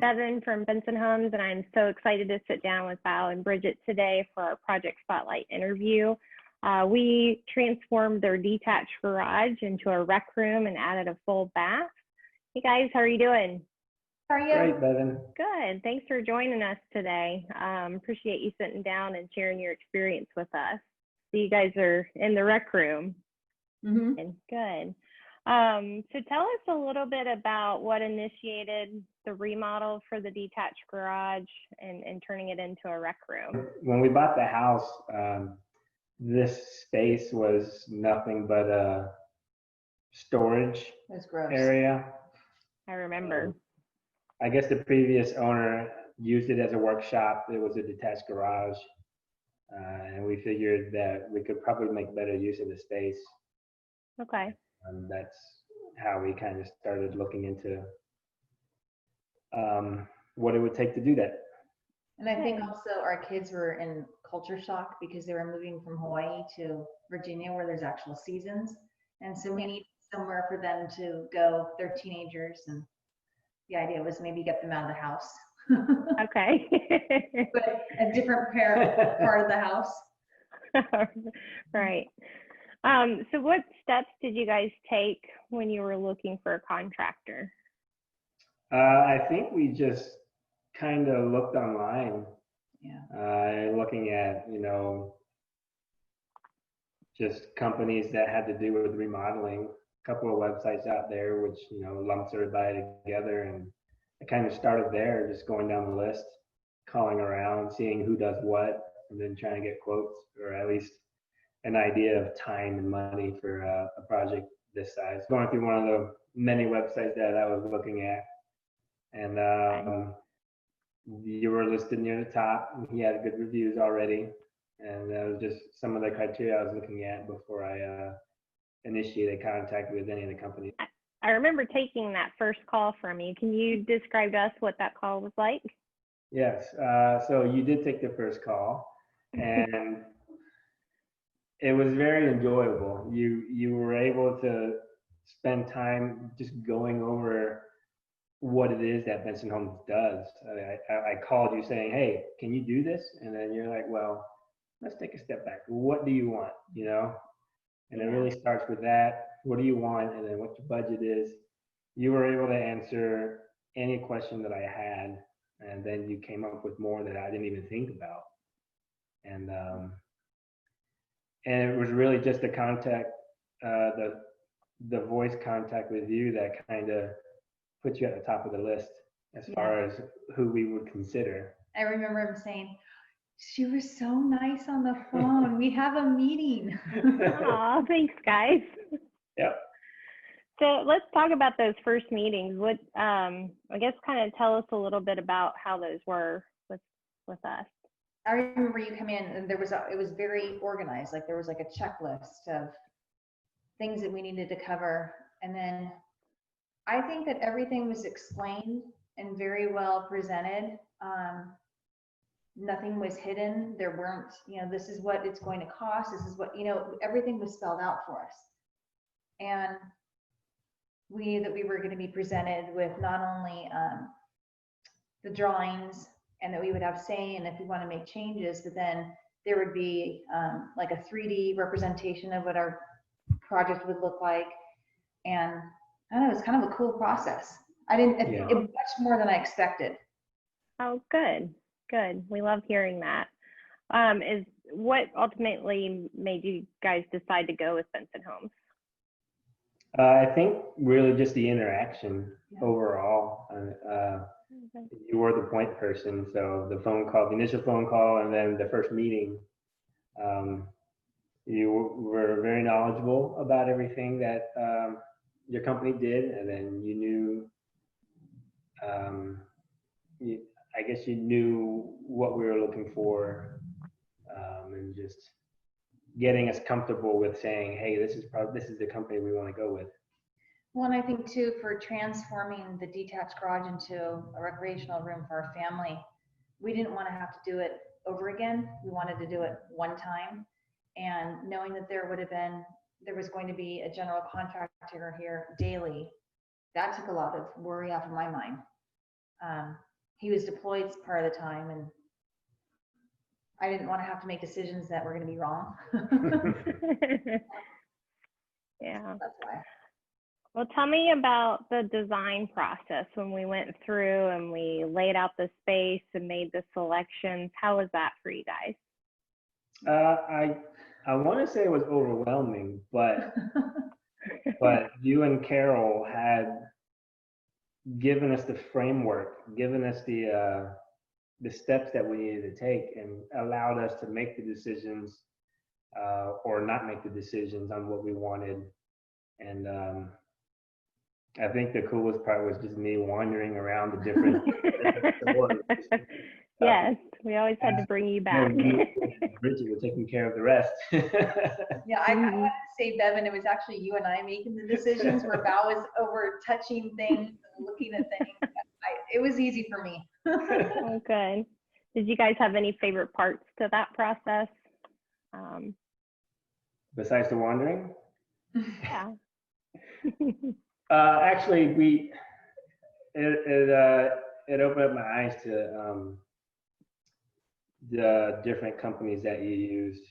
Bevan from Benson Homes, and I'm so excited to sit down with Val and Bridget today for our Project Spotlight interview. We transformed their detached garage into a rec room and added a full bath. Hey guys, how are you doing? How are you? Great, Bevan. Good. Thanks for joining us today. Appreciate you sitting down and sharing your experience with us. So you guys are in the rec room. And good. So tell us a little bit about what initiated the remodel for the detached garage and turning it into a rec room. When we bought the house, this space was nothing but a storage area. I remember. I guess the previous owner used it as a workshop. It was a detached garage. And we figured that we could probably make better use of the space. Okay. That's how we kind of started looking into what it would take to do that. And I think also our kids were in culture shock because they were moving from Hawaii to Virginia where there's actual seasons. And so we need somewhere for them to go. They're teenagers, and the idea was maybe get them out of the house. Okay. But a different part of the house. Right. So what steps did you guys take when you were looking for a contractor? I think we just kind of looked online. Looking at, just companies that had to do with remodeling. A couple of websites out there which, lumps everybody together, and I kind of started there, just going down the list, calling around, seeing who does what, and then trying to get quotes, or at least an idea of time and money for a project this size. Going through one of the many websites that I was looking at, and you were listed near the top. He had good reviews already, and that was just some of the criteria I was looking at before I initiated contact with any of the companies. I remember taking that first call from you. Can you describe to us what that call was like? Yes. So you did take the first call, and it was very enjoyable. You were able to spend time just going over what it is that Benson Homes does. I called you saying, hey, can you do this? And then you're like, well, let's take a step back. What do you want? And it really starts with that. What do you want? And then what your budget is. You were able to answer any question that I had, and then you came up with more that I didn't even think about. And it was really just the contact, the voice contact with you that kind of put you at the top of the list as far as who we would consider. I remember him saying, she was so nice on the phone. We have a meeting. Aw, thanks, guys. Yep. So let's talk about those first meetings. What, I guess, kind of tell us a little bit about how those were with us. I remember you come in and it was very organized. Like there was like a checklist of things that we needed to cover. And then I think that everything was explained and very well presented. Nothing was hidden. There weren't, this is what it's going to cost. This is what, everything was spelled out for us. And we were going to be presented with not only the drawings, and that we would have say, and if we want to make changes, but then there would be like a 3D representation of what our project would look like. And I don't know, it's kind of a cool process. It was much more than I expected. Oh, good. Good. We love hearing that. Is what ultimately made you guys decide to go with Benson Homes? I think really just the interaction overall. You were the point person, so the phone call, the initial phone call, and then the first meeting, you were very knowledgeable about everything that your company did, and then you knew, I guess you knew what we were looking for, and just getting us comfortable with saying, hey, this is the company we want to go with. Well, and I think too, for transforming the detached garage into a recreational room for our family, we didn't want to have to do it over again. We wanted to do it one time, and knowing that there was going to be a general contractor here daily, that took a lot of worry off of my mind. he was deployed part of the time, and I didn't want to have to make decisions that were going to be wrong. Yeah. That's why. Well, tell me about the design process when we went through and we laid out the space and made the selections. How was that for you guys? I want to say it was overwhelming, but you and Carol had given us the framework, given us the steps that we needed to take, and allowed us to make the decisions or not make the decisions on what we wanted. And I think the coolest part was just me wandering around the different stores. Yes, we always had to bring you back. Bridget was taking care of the rest. Yeah, I wanted to say, Bevan, it was actually you and I making the decisions where Val was over touching things and looking at things. It was easy for me. Oh, good. Did you guys have any favorite parts to that process? Besides the wandering? Yeah. Actually, it opened up my eyes to the different companies that you used,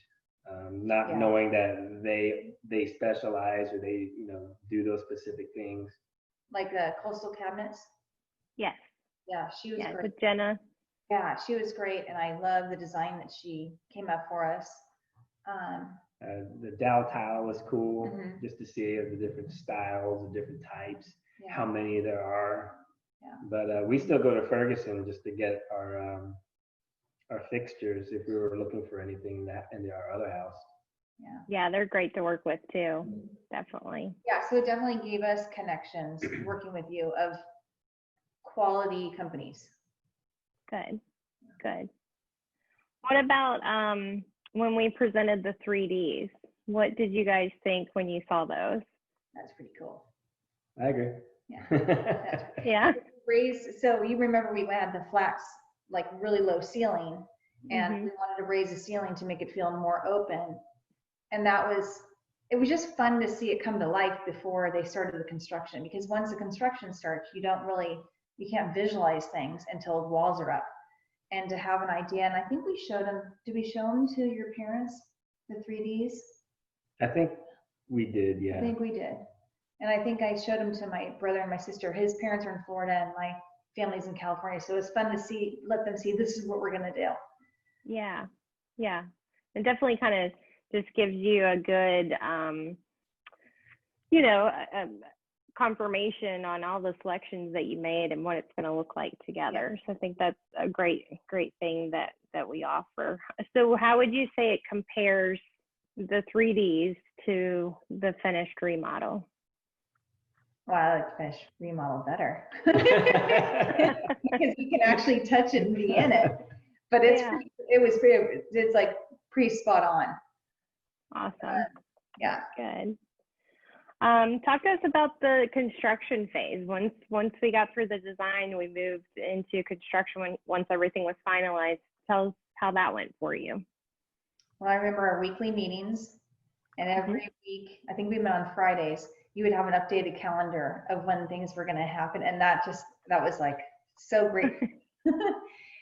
not knowing that they specialize or they do those specific things. Like the coastal cabinets. Yes. Yeah, she was great. With Jenna. Yeah, she was great, and I love the design that she came up for us. The dowel tile was cool, just to see the different styles, the different types, how many there are. Yeah. But we still go to Ferguson just to get our fixtures if we were looking for anything in our other house. Yeah, they're great to work with too. Definitely. Yeah, so it definitely gave us connections working with you of quality companies. Good. What about when we presented the 3Ds? What did you guys think when you saw those? That's pretty cool. I agree. Yeah. Yeah. So you remember we had the flats, like really low ceiling, and we wanted to raise the ceiling to make it feel more open. And it was just fun to see it come to life before they started the construction, because once the construction starts, you can't visualize things until the walls are up. And to have an idea, and I think we showed them, did we show them to your parents, the 3Ds? I think we did, yeah. I think we did. And I think I showed them to my brother and my sister. His parents are in Florida and my family's in California. So it's fun to let them see this is what we're going to do. Yeah. It definitely kind of just gives you a good, confirmation on all the selections that you made and what it's going to look like together. So I think that's a great thing that we offer. So how would you say it compares the 3Ds to the finished remodel? Well, I like the finished remodel better because you can actually touch it and be in it. But it's like pretty spot on. Awesome. Yeah. Good. Talk to us about the construction phase. Once we got through the design, we moved into construction once everything was finalized. Tell us how that went for you. Well, I remember our weekly meetings, and every week, I think we met on Fridays, you would have an updated calendar of when things were going to happen. And that was like so great.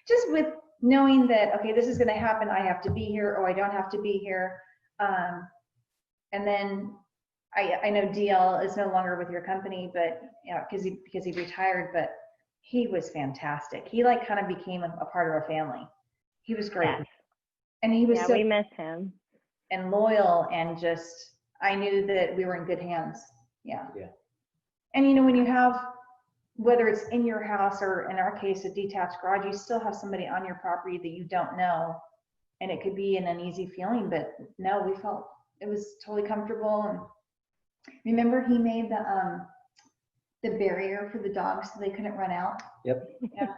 Just with knowing that, okay, this is going to happen. I have to be here, or I don't have to be here. And then I know DL is no longer with your company, but because he retired, but he was fantastic. He kind of became a part of our family. He was great. Yes. And he was we miss him. And loyal, and I knew that we were in good hands. Yeah. And when you have, whether it's in your house or in our case, a detached garage, you still have somebody on your property that you don't know. And it could be an uneasy feeling, but no, we felt it was totally comfortable. And remember, he made the barrier for the dogs so they couldn't run out. Yep. Yeah.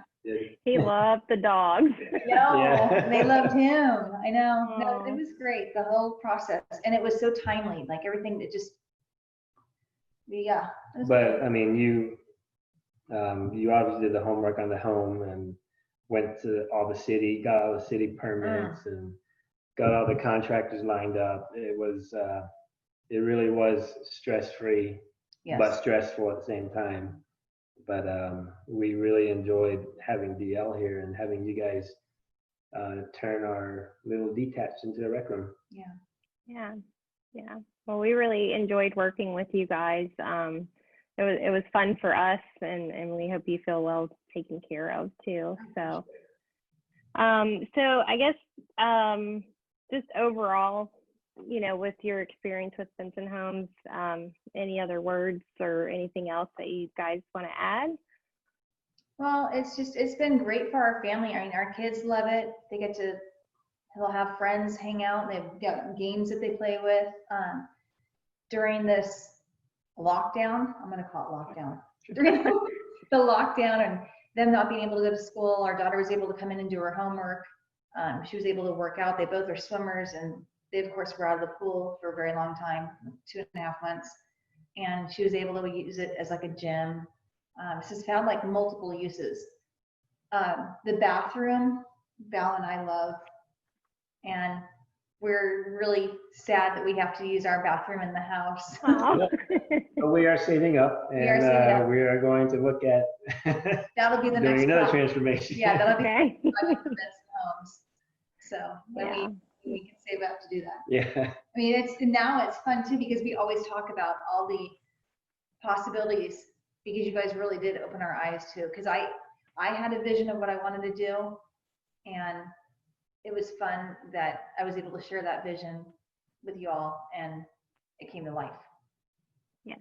He loved the dogs. No, they loved him. I know. No, it was great, the whole process, and it was so timely. Like everything, But great. I mean, you obviously did the homework on the home and went to got all the city permits and got all the contractors lined up. It really was stress-free, but stressful at the same time. But we really enjoyed having DL here and having you guys turn our little detached into a rec room. Yeah. Well, we really enjoyed working with you guys. It was fun for us, and we hope you feel well taken care of too. So, I guess just overall, with your experience with Benson Homes, any other words or anything else that you guys want to add? Well, it's been great for our family. I mean, our kids love it. They'll have friends hang out. They've got games that they play with. During this lockdown, I'm going to call it lockdown. During the lockdown and them not being able to go to school, our daughter was able to come in and do her homework. She was able to work out. They both are swimmers, and they, of course, were out of the pool for a very long time, 2.5 months. And she was able to use it as like a gym. This has found like multiple uses. The bathroom, Val and I love, and we're really sad that we have to use our bathroom in the house. But we are saving up, and we are going to look at that'll be the next doing another transformation. Yeah, that'll be Okay. homes. So then we can save up to do that. Yeah. I mean, it's fun too, because we always talk about all the possibilities, because you guys really did open our eyes too. Because I had a vision of what I wanted to do, and it was fun that I was able to share that vision with you all, and it came to life. Yes,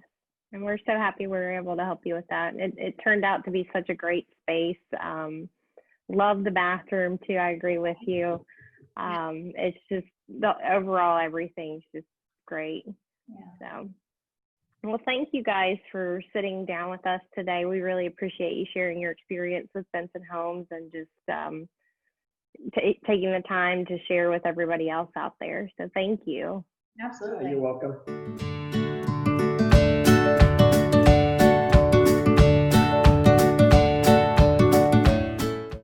and we're so happy we were able to help you with that. It turned out to be such a great space. Love the bathroom too. I agree with you. It's just the overall everything's just great. So, well, thank you guys for sitting down with us today. We really appreciate you sharing your experience with Benson Homes and just taking the time to share with everybody else out there. So thank you. Absolutely. You're welcome.